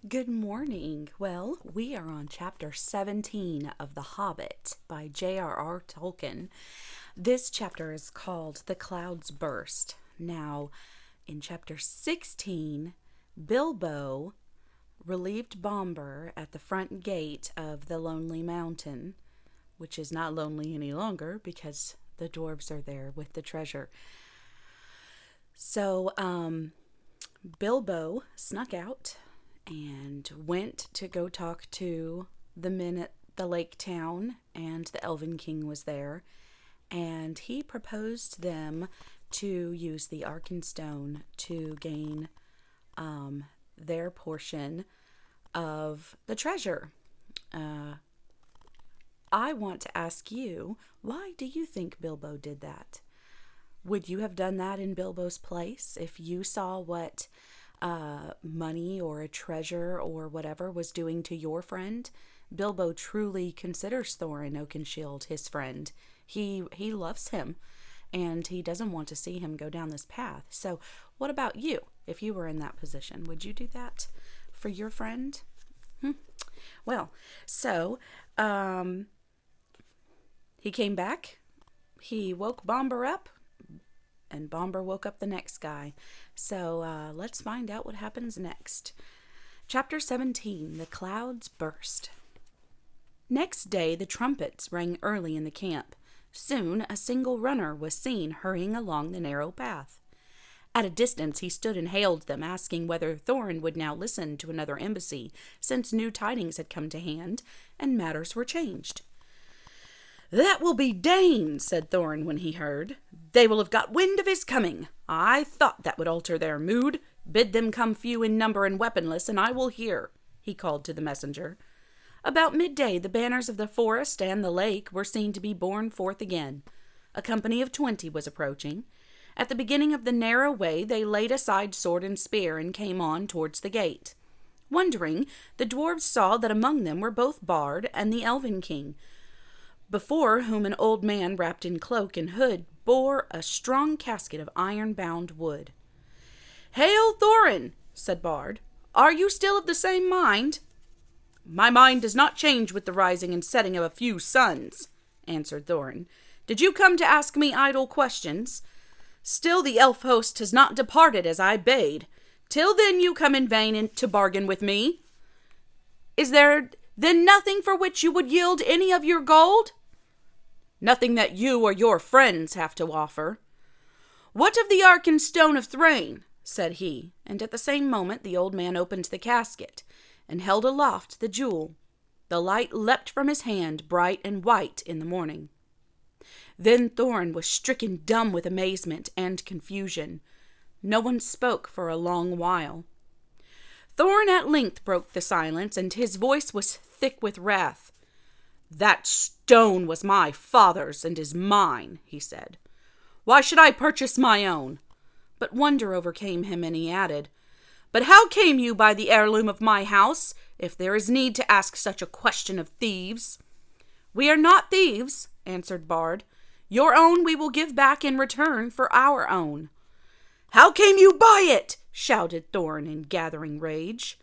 Good morning. Well, we are on chapter 17 of The Hobbit by J.R.R. Tolkien. This chapter is called The Clouds Burst. Now, in chapter 16, Bilbo relieved Bombur at the front gate of the Lonely Mountain, which is not lonely any longer because the dwarves are there with the treasure. So, Bilbo snuck out and went to go talk to the men at the lake town, and the Elven King was there, and he proposed them to use the Arkenstone to gain their portion of the treasure. I want to ask you, why do you think Bilbo did that? Would you have done that in Bilbo's place if you saw what money or a treasure or whatever was doing to your friend? Bilbo truly considers Thorin Oakenshield his friend. He loves him, and he doesn't want to see him go down this path. So what about you? If you were in that position, would you do that for your friend? Well, so he came back. He woke Bombur up, and Bombur woke up the next guy. So let's find out what happens next. Chapter 17, The Clouds Burst. Next day, the trumpets rang early in the camp. Soon, a single runner was seen hurrying along the narrow path. At a distance, he stood and hailed them, asking whether Thorin would now listen to another embassy, since new tidings had come to hand, and matters were changed. "That will be Dane," said Thorin when he heard. "They will have got wind of his coming. I thought that would alter their mood. Bid them come few in number and weaponless, and I will hear," he called to the messenger. About midday, the banners of the forest and the lake were seen to be borne forth again. A company of 20 was approaching. At the beginning of the narrow way, they laid aside sword and spear and came on towards the gate. Wondering, the dwarves saw that among them were both Bard and the Elven King, before whom an old man wrapped in cloak and hood bore a strong casket of iron-bound wood. "Hail, Thorin," said Bard. "Are you still of the same mind?" "My mind does not change with the rising and setting of a few suns," answered Thorin. "Did you come to ask me idle questions? Still the elf host has not departed as I bade. Till then you come in vain to bargain with me. Is there then nothing for which you would yield any of your gold?" "Nothing that you or your friends have to offer." "What of the Arkenstone of Thrain?" said he, and at the same moment the old man opened the casket and held aloft the jewel. The light leapt from his hand, bright and white in the morning. Then Thorin was stricken dumb with amazement and confusion. No one spoke for a long while. Thorin at length broke the silence, and his voice was thick with wrath. "That stone was my father's and is mine," he said. "Why should I purchase my own?" But wonder overcame him, and he added, "But how came you by the heirloom of my house, if there is need to ask such a question of thieves?" "We are not thieves," answered Bard. "Your own we will give back in return for our own." "How came you by it?" shouted Thorin in gathering rage.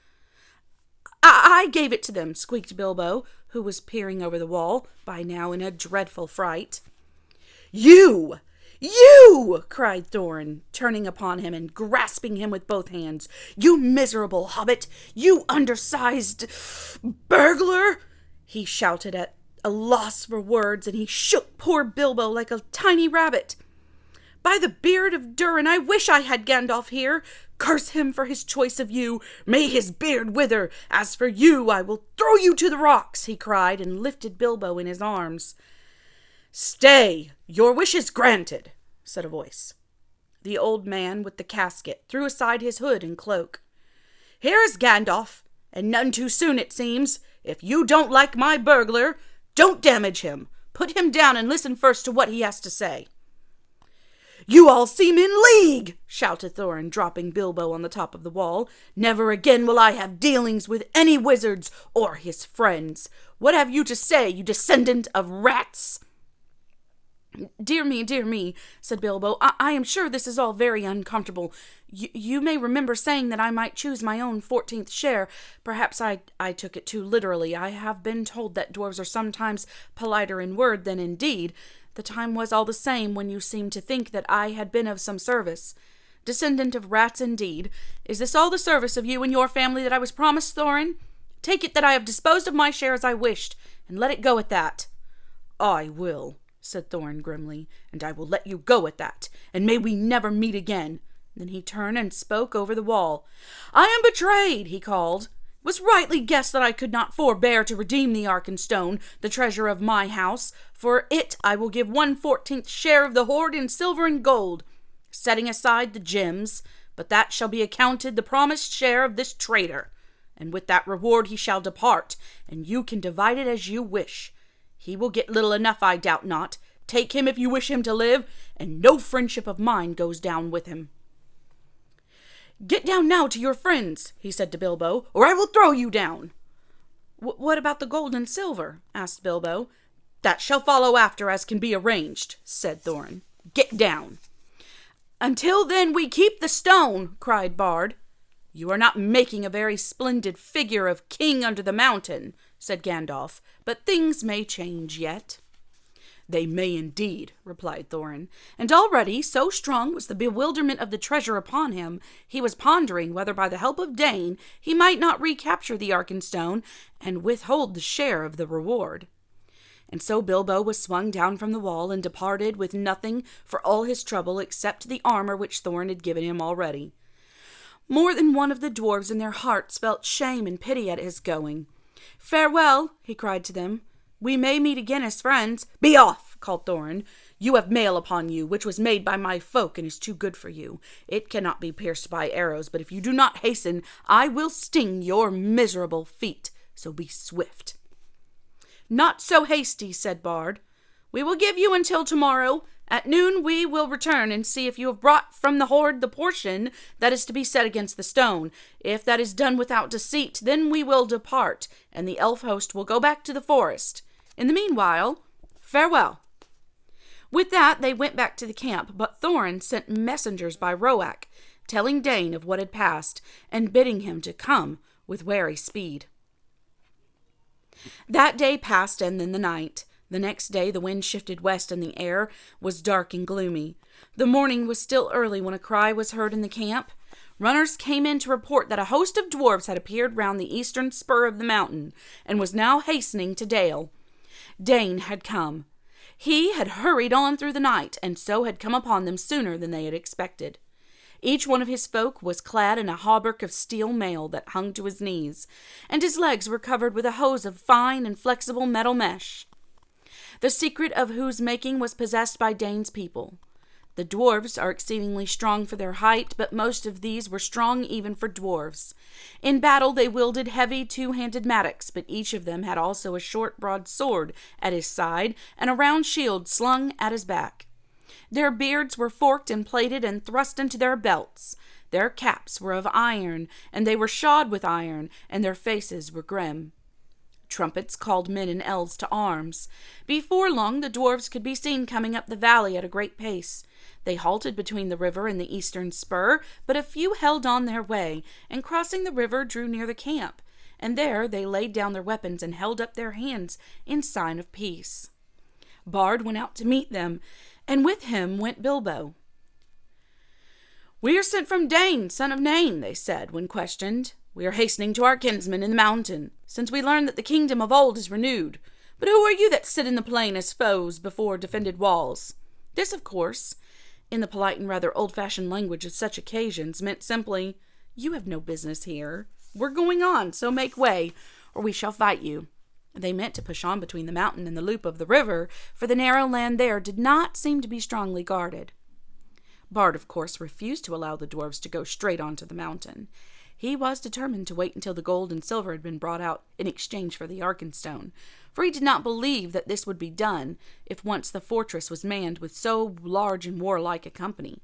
I gave it to them," squeaked Bilbo, who was peering over the wall, by now in a dreadful fright. "You! You!" cried Thorin, turning upon him and grasping him with both hands. "You miserable hobbit! You undersized burglar!" He shouted at a loss for words, and he shook poor Bilbo like a tiny rabbit. "By the beard of Durin, I wish I had Gandalf here. Curse him for his choice of you. May his beard wither. As for you, I will throw you to the rocks," he cried, and lifted Bilbo in his arms. "Stay, your wish is granted," said a voice. The old man with the casket threw aside his hood and cloak. "Here is Gandalf, and none too soon, it seems. If you don't like my burglar, don't damage him. Put him down and listen first to what he has to say." "You all seem in league," shouted Thorin, dropping Bilbo on the top of the wall. "Never again will I have dealings with any wizards or his friends. What have you to say, you descendant of rats?" Dear me, said Bilbo. I am sure this is all very uncomfortable. You may remember saying that I might choose my own 14th share. Perhaps I took it too literally. I have been told that dwarves are sometimes politer in word than in deed. The time was all the same when you seemed to think that I had been of some service. Descendant of rats indeed. Is this all the service of you and your family that I was promised, Thorin? Take it that I have disposed of my share as I wished, and let it go at that. I will, said Thorin grimly, and I will let you go at that, and may we never meet again. Then he turned and spoke over the wall. I am betrayed, he called. It was rightly guessed that I could not forbear to redeem the Arkenstone, the treasure of my house. For it I will give 1/14th share of the hoard in silver and gold, setting aside the gems, but that shall be accounted the promised share of this traitor. And with that reward he shall depart, and you can divide it as you wish. He will get little enough, I doubt not. Take him if you wish him to live, and no friendship of mine goes down with him. Get down now to your friends, he said to Bilbo, or I will throw you down. What about the gold and silver? Asked Bilbo. That shall follow after, as can be arranged, said Thorin. Get down. Until then we keep the stone, cried Bard. You are not making a very splendid figure of king under the mountain, said Gandalf, but things may change yet. They may indeed, replied Thorin, and already, so strong was the bewilderment of the treasure upon him, he was pondering whether by the help of Dain he might not recapture the Arkenstone and withhold the share of the reward. And so Bilbo was swung down from the wall and departed with nothing for all his trouble except the armor which Thorin had given him already. More than one of the dwarves in their hearts felt shame and pity at his going. Farewell, he cried to them. We may meet again as friends. Be off, called Thorin. You have mail upon you, which was made by my folk and is too good for you. It cannot be pierced by arrows, but if you do not hasten, I will sting your miserable feet. So be swift. Not so hasty, said Bard. We will give you until tomorrow. At noon we will return and see if you have brought from the hoard the portion that is to be set against the stone. If that is done without deceit, then we will depart, and the elf host will go back to the forest. In the meanwhile, farewell. With that they went back to the camp, but Thorin sent messengers by Roak, telling Dain of what had passed, and bidding him to come with wary speed. That day passed, and then the night. The next day the wind shifted west, and the air was dark and gloomy. The morning was still early when a cry was heard in the camp. Runners came in to report that a host of dwarves had appeared round the eastern spur of the mountain, and was now hastening to Dale. Dain had come. He had hurried on through the night, and so had come upon them sooner than they had expected. Each one of his folk was clad in a hauberk of steel mail that hung to his knees, and his legs were covered with a hose of fine and flexible metal mesh, the secret of whose making was possessed by Dain's people. The dwarves are exceedingly strong for their height, but most of these were strong even for dwarves. In battle they wielded heavy two-handed mattocks, but each of them had also a short broad sword at his side and a round shield slung at his back. Their beards were forked and plaited and thrust into their belts. Their caps were of iron, and they were shod with iron, and their faces were grim. Trumpets called men and elves to arms. Before long the dwarves could be seen coming up the valley at a great pace. They halted between the river and the eastern spur, but a few held on their way, and crossing the river drew near the camp, and there they laid down their weapons and held up their hands in sign of peace. Bard went out to meet them, and with him went Bilbo. "We are sent from Dain, son of Nain," they said, when questioned. "We are hastening to our kinsmen in the mountain, since we learn that the kingdom of old is renewed. But who are you that sit in the plain as foes before defended walls?" This, of course, in the polite and rather old-fashioned language of such occasions, meant simply, "You have no business here. We're going on, so make way, or we shall fight you." They meant to push on between the mountain and the loop of the river, for the narrow land there did not seem to be strongly guarded. Bard, of course, refused to allow the dwarves to go straight on to the mountain. He was determined to wait until the gold and silver had been brought out in exchange for the Arkenstone, for he did not believe that this would be done if once the fortress was manned with so large and warlike a company.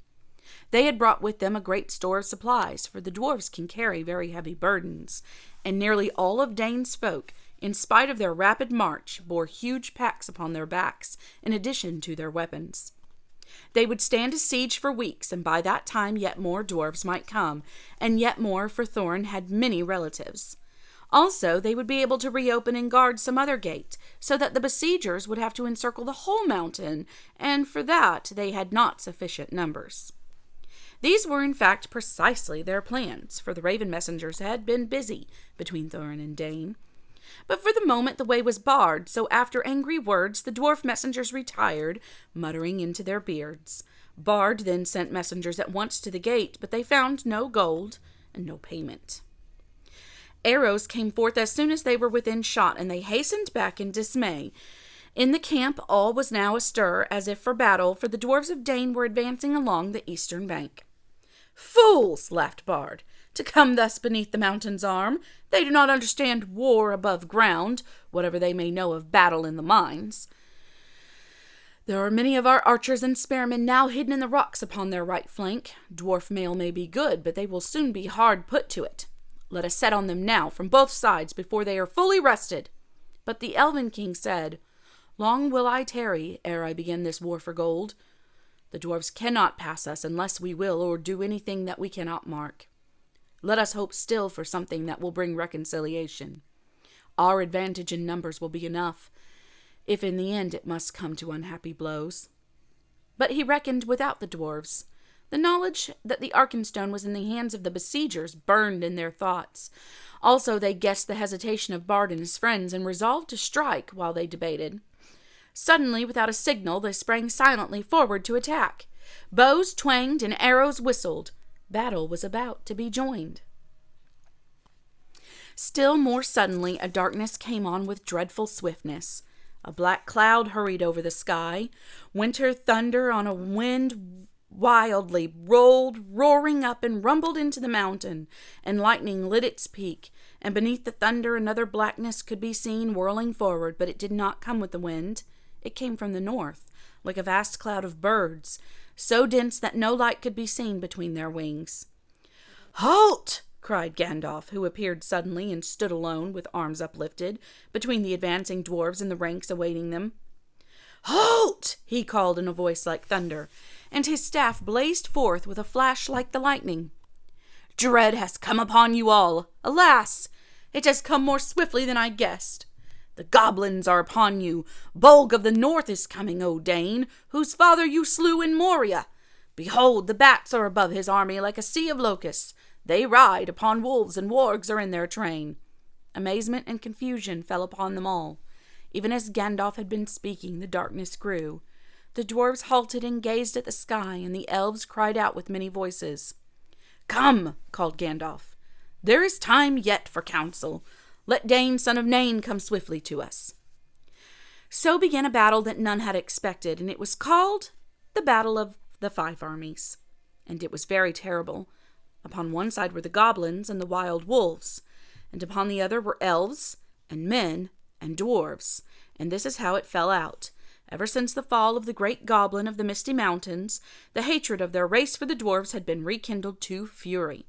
They had brought with them a great store of supplies, for the dwarves can carry very heavy burdens, and nearly all of Dain's folk, in spite of their rapid march, bore huge packs upon their backs, in addition to their weapons. They would stand a siege for weeks, and by that time yet more dwarves might come, and yet more, for Thorin had many relatives. Also, they would be able to reopen and guard some other gate, so that the besiegers would have to encircle the whole mountain, and for that they had not sufficient numbers. These were in fact precisely their plans, for the raven messengers had been busy between Thorin and Dain. But for the moment the way was barred, so after angry words the dwarf messengers retired, muttering into their beards. Bard then sent messengers at once to the gate, but they found no gold and no payment. Arrows came forth as soon as they were within shot, and they hastened back in dismay. In the camp all was now astir, as if for battle, for the dwarves of Dain were advancing along the eastern bank. "Fools!" laughed Bard, "to come thus beneath the mountain's arm. They do not understand war above ground, whatever they may know of battle in the mines. There are many of our archers and spearmen now hidden in the rocks upon their right flank. Dwarf mail may be good, but they will soon be hard put to it. Let us set on them now from both sides before they are fully rested." But the Elven King said, "Long will I tarry ere I begin this war for gold. The dwarves cannot pass us unless we will or do anything that we cannot mark. Let us hope still for something that will bring reconciliation. Our advantage in numbers will be enough, if in the end it must come to unhappy blows." But he reckoned without the dwarves. The knowledge that the Arkenstone was in the hands of the besiegers burned in their thoughts. Also they guessed the hesitation of Bard and his friends, and resolved to strike while they debated. Suddenly, without a signal, they sprang silently forward to attack. Bows twanged and arrows whistled. Battle was about to be joined. Still more suddenly, a darkness came on with dreadful swiftness. A black cloud hurried over the sky. Winter thunder on a wind wildly rolled, roaring up and rumbled into the mountain, and lightning lit its peak, and beneath the thunder another blackness could be seen whirling forward, but it did not come with the wind. It came from the north, like a vast cloud of birds, so dense that no light could be seen between their wings. "Halt!" cried Gandalf, who appeared suddenly and stood alone, with arms uplifted, between the advancing dwarves and the ranks awaiting them. "Halt!" he called in a voice like thunder, and his staff blazed forth with a flash like the lightning. "Dread has come upon you all. Alas! It has come more swiftly than I guessed. The goblins are upon you. Bolg of the North is coming, O Dain, whose father you slew in Moria. Behold, the bats are above his army like a sea of locusts. They ride upon wolves, and wargs are in their train." Amazement and confusion fell upon them all. Even as Gandalf had been speaking, the darkness grew. The dwarves halted and gazed at the sky, and the elves cried out with many voices. "Come," called Gandalf. "There is time yet for counsel. Let Dain, son of Nain, come swiftly to us." So began a battle that none had expected, and it was called the Battle of the Five Armies. And it was very terrible. Upon one side were the goblins and the wild wolves, and upon the other were elves and men and dwarves. And this is how it fell out. Ever since the fall of the great goblin of the Misty Mountains, the hatred of their race for the dwarves had been rekindled to fury.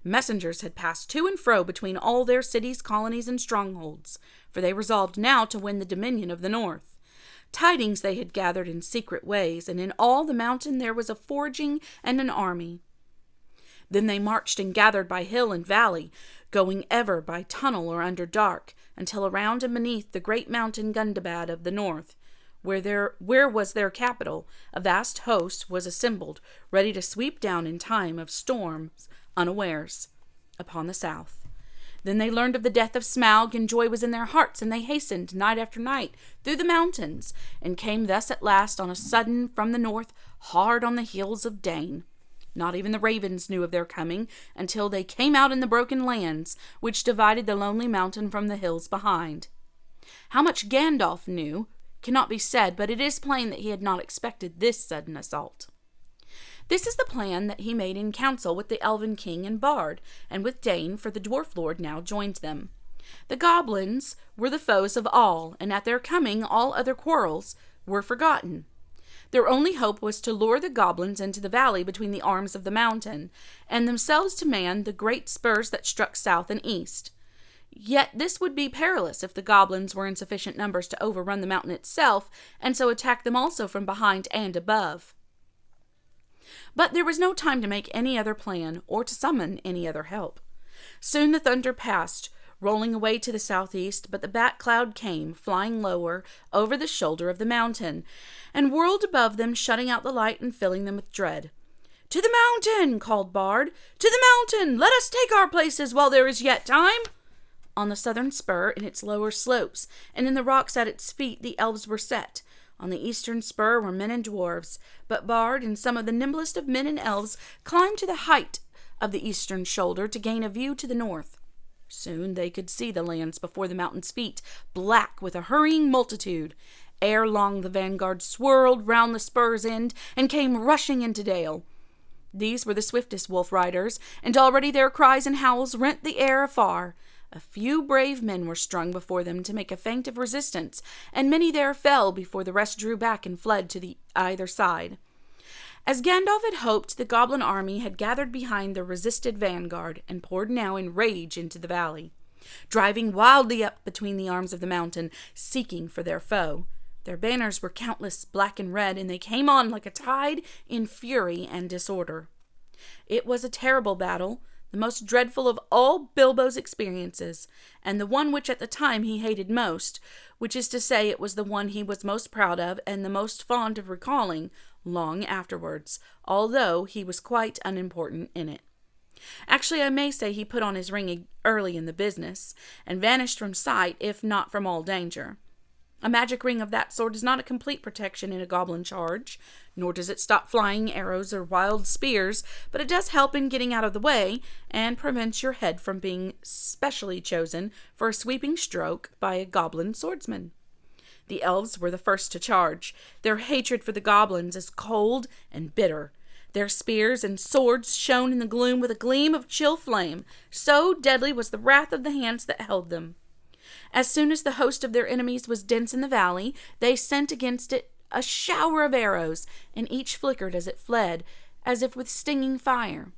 Messengers had passed to and fro between all their cities, colonies, and strongholds, for they resolved now to win the dominion of the north. Tidings they had gathered in secret ways, and in all the mountain there was a foraging and an army. Then they marched and gathered by hill and valley, going ever by tunnel or under dark, until around and beneath the great mountain Gundabad of the north, where was their capital, a vast host was assembled, ready to sweep down in time of storms unawares upon the south. Then they learned of the death of Smaug, and joy was in their hearts, and they hastened night after night through the mountains, and came thus at last on a sudden from the north, hard on the heels of Dain. Not even the ravens knew of their coming until they came out in the broken lands, which divided the lonely mountain from the hills behind. How much Gandalf knew cannot be said, but it is plain that he had not expected this sudden assault. This is the plan that he made in council with the Elven King and Bard, and with Dain, for the Dwarf Lord now joined them. The goblins were the foes of all, and at their coming all other quarrels were forgotten. Their only hope was to lure the goblins into the valley between the arms of the mountain, and themselves to man the great spurs that struck south and east. Yet this would be perilous if the goblins were in sufficient numbers to overrun the mountain itself, and so attack them also from behind and above. But there was no time to make any other plan, or to summon any other help. Soon the thunder passed, rolling away to the southeast, but the bat cloud came, flying lower, over the shoulder of the mountain, and whirled above them, shutting out the light and filling them with dread. "To the mountain!" called Bard. "To the mountain! Let us take our places while there is yet time!" On the southern spur, in its lower slopes, and in the rocks at its feet, the elves were set. On the eastern spur were men and dwarves, but Bard and some of the nimblest of men and elves climbed to the height of the eastern shoulder to gain a view to the north. Soon they could see the lands before the mountain's feet, black with a hurrying multitude. Ere long the vanguard swirled round the spur's end and came rushing into Dale. These were the swiftest wolf riders, and already their cries and howls rent the air afar. A few brave men were strung before them to make a feint of resistance, and many there fell before the rest drew back and fled to the either side. As Gandalf had hoped, the goblin army had gathered behind the resisted vanguard and poured now in rage into the valley, driving wildly up between the arms of the mountain, seeking for their foe. Their banners were countless, black and red, and they came on like a tide in fury and disorder. It was a terrible battle, the most dreadful of all Bilbo's experiences, and the one which at the time he hated most, which is to say it was the one he was most proud of and the most fond of recalling long afterwards, although he was quite unimportant in it. Actually, I may say he put on his ring early in the business, and vanished from sight, if not from all danger. A magic ring of that sort is not a complete protection in a goblin charge, nor does it stop flying arrows or wild spears, but it does help in getting out of the way, and prevents your head from being specially chosen for a sweeping stroke by a goblin swordsman. The elves were the first to charge. Their hatred for the goblins is cold and bitter. Their spears and swords shone in the gloom with a gleam of chill flame. So deadly was the wrath of the hands that held them. As soon as the host of their enemies was dense in the valley, they sent against it a shower of arrows, and each flickered as it fled, as if with stinging fire.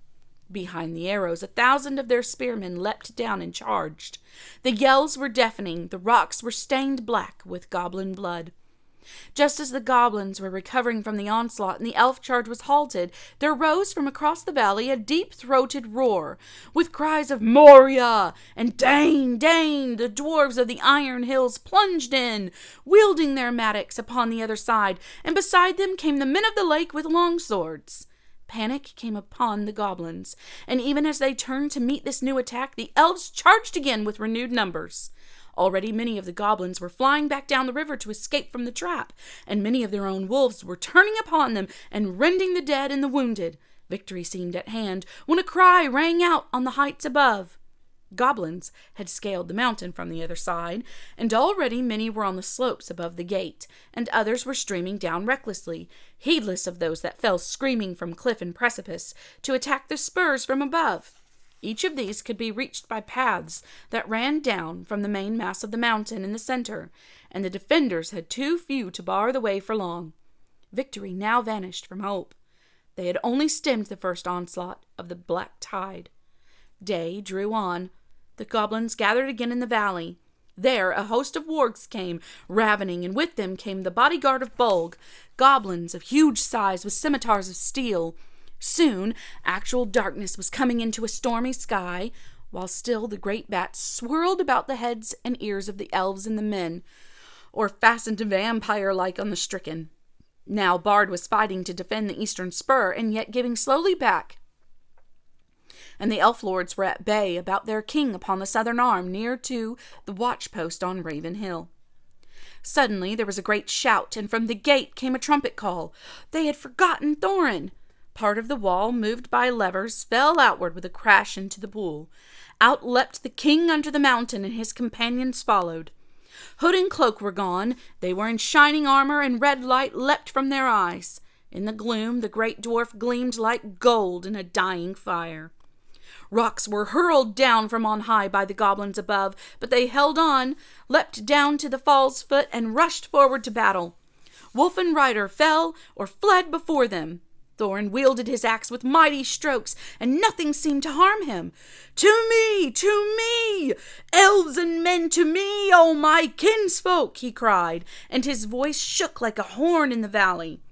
Behind the arrows, 1,000 of their spearmen leapt down and charged. The yells were deafening, the rocks were stained black with goblin blood. Just as the goblins were recovering from the onslaught and the elf charge was halted, there rose from across the valley a deep-throated roar, with cries of "Moria!" and "Dane! Dane!" The dwarves of the Iron Hills plunged in, wielding their mattocks upon the other side, and beside them came the men of the lake with long swords. Panic came upon the goblins, and even as they turned to meet this new attack, the elves charged again with renewed numbers. Already many of the goblins were flying back down the river to escape from the trap, and many of their own wolves were turning upon them and rending the dead and the wounded. Victory seemed at hand, when a cry rang out on the heights above. Goblins had scaled the mountain from the other side, and already many were on the slopes above the gate, and others were streaming down recklessly, heedless of those that fell screaming from cliff and precipice, to attack the spurs from above. Each of these could be reached by paths that ran down from the main mass of the mountain in the center, and the defenders had too few to bar the way for long. Victory now vanished from hope. They had only stemmed the first onslaught of the black tide. Day drew on. The goblins gathered again in the valley. There a host of wargs came, ravening, and with them came the bodyguard of Bolg, goblins of huge size with scimitars of steel. Soon actual darkness was coming into a stormy sky, while still the great bats swirled about the heads and ears of the elves and the men, or fastened vampire-like on the stricken. Now Bard was fighting to defend the eastern spur, and yet giving slowly back, and the elf lords were at bay about their king upon the southern arm, near to the watch-post on Raven Hill. Suddenly there was a great shout, and from the gate came a trumpet call. They had forgotten Thorin. Part of the wall, moved by levers, fell outward with a crash into the pool. Out leapt the king under the mountain, and his companions followed. Hood and cloak were gone. They were in shining armor, and red light leapt from their eyes. In the gloom, the great dwarf gleamed like gold in a dying fire. Rocks were hurled down from on high by the goblins above, but they held on, leapt down to the fall's foot, and rushed forward to battle. Wolf and rider fell or fled before them. Thorin wielded his axe with mighty strokes, and nothing seemed to harm him. "To me! To me! Elves and men, to me, O my kinsfolk!" he cried, and his voice shook like a horn in the valley.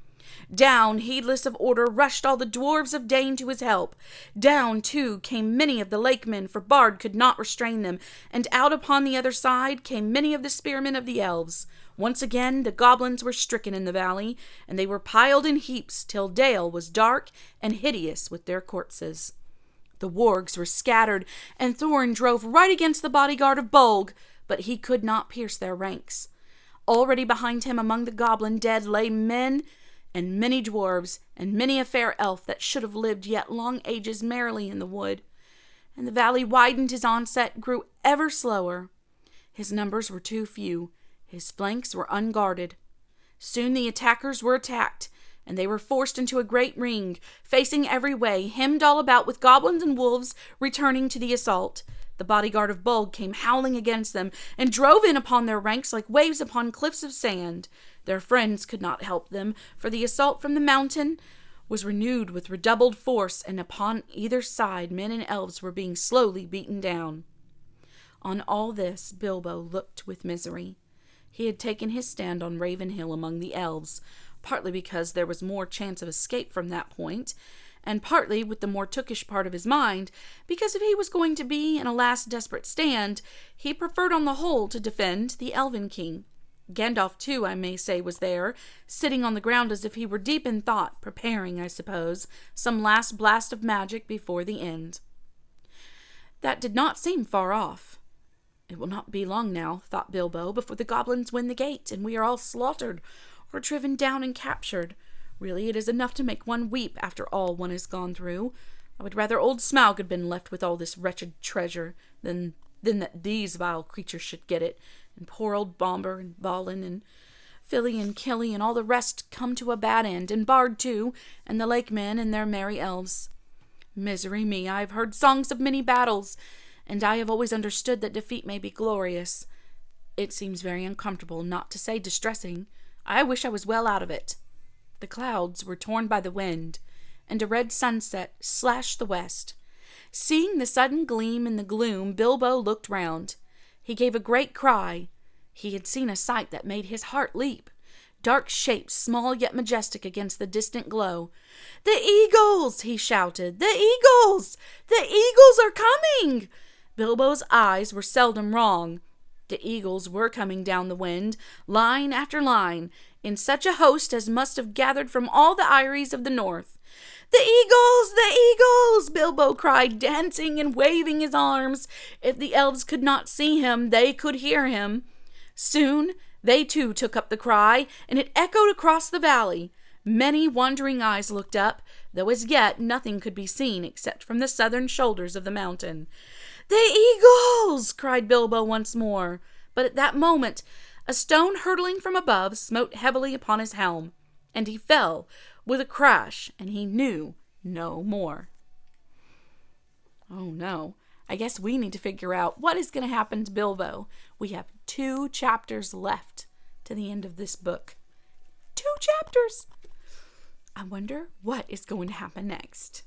Down, heedless of order, rushed all the dwarves of Dane to his help. Down, too, came many of the lakemen, for Bard could not restrain them, and out upon the other side came many of the spearmen of the elves. Once again the goblins were stricken in the valley, and they were piled in heaps till Dale was dark and hideous with their corpses. The wargs were scattered, and Thorin drove right against the bodyguard of Bolg, but he could not pierce their ranks. Already behind him among the goblin dead lay men and many dwarves, and many a fair elf that should have lived yet long ages merrily in the wood. And the valley widened, his onset grew ever slower. His numbers were too few, his flanks were unguarded. Soon the attackers were attacked, and they were forced into a great ring, facing every way, hemmed all about with goblins and wolves returning to the assault. The bodyguard of Bolg came howling against them, and drove in upon their ranks like waves upon cliffs of sand. Their friends could not help them, for the assault from the mountain was renewed with redoubled force, and upon either side men and elves were being slowly beaten down. On all this Bilbo looked with misery. He had taken his stand on Ravenhill among the elves, partly because there was more chance of escape from that point, and partly, with the more tookish part of his mind, because if he was going to be in a last desperate stand, he preferred on the whole to defend the Elven King. Gandalf, too, I may say, was there, sitting on the ground as if he were deep in thought, preparing, I suppose, some last blast of magic before the end. That did not seem far off. It will not be long now, thought Bilbo, before the goblins win the gate, and we are all slaughtered, or driven down and captured. Really, it is enough to make one weep after all one has gone through. I would rather old Smaug had been left with all this wretched treasure than that these vile creatures should get it, and poor old Bombur and Balin and Fili and Kili and all the rest come to a bad end, and Bard too, and the lake men and their merry elves. Misery me, I have heard songs of many battles, and I have always understood that defeat may be glorious. It seems very uncomfortable, not to say distressing. I wish I was well out of it. The clouds were torn by the wind, and a red sunset slashed the west. Seeing the sudden gleam in the gloom, Bilbo looked round. He gave a great cry. He had seen a sight that made his heart leap. Dark shapes, small yet majestic against the distant glow. "The eagles!" he shouted. "The eagles! The eagles are coming!" Bilbo's eyes were seldom wrong. The eagles were coming down the wind, line after line, in such a host as must have gathered from all the eyries of the north. "The eagles! The eagles!" Bilbo cried, dancing and waving his arms. If the elves could not see him, they could hear him. Soon they too took up the cry, and it echoed across the valley. Many wondering eyes looked up, though as yet nothing could be seen except from the southern shoulders of the mountain. "The eagles!" cried Bilbo once more. But at that moment a stone hurtling from above smote heavily upon his helm, and he fell with a crash, and he knew no more. Oh no, I guess we need to figure out what is going to happen to Bilbo. We have 2 chapters left to the end of this book. 2 chapters! I wonder what is going to happen next.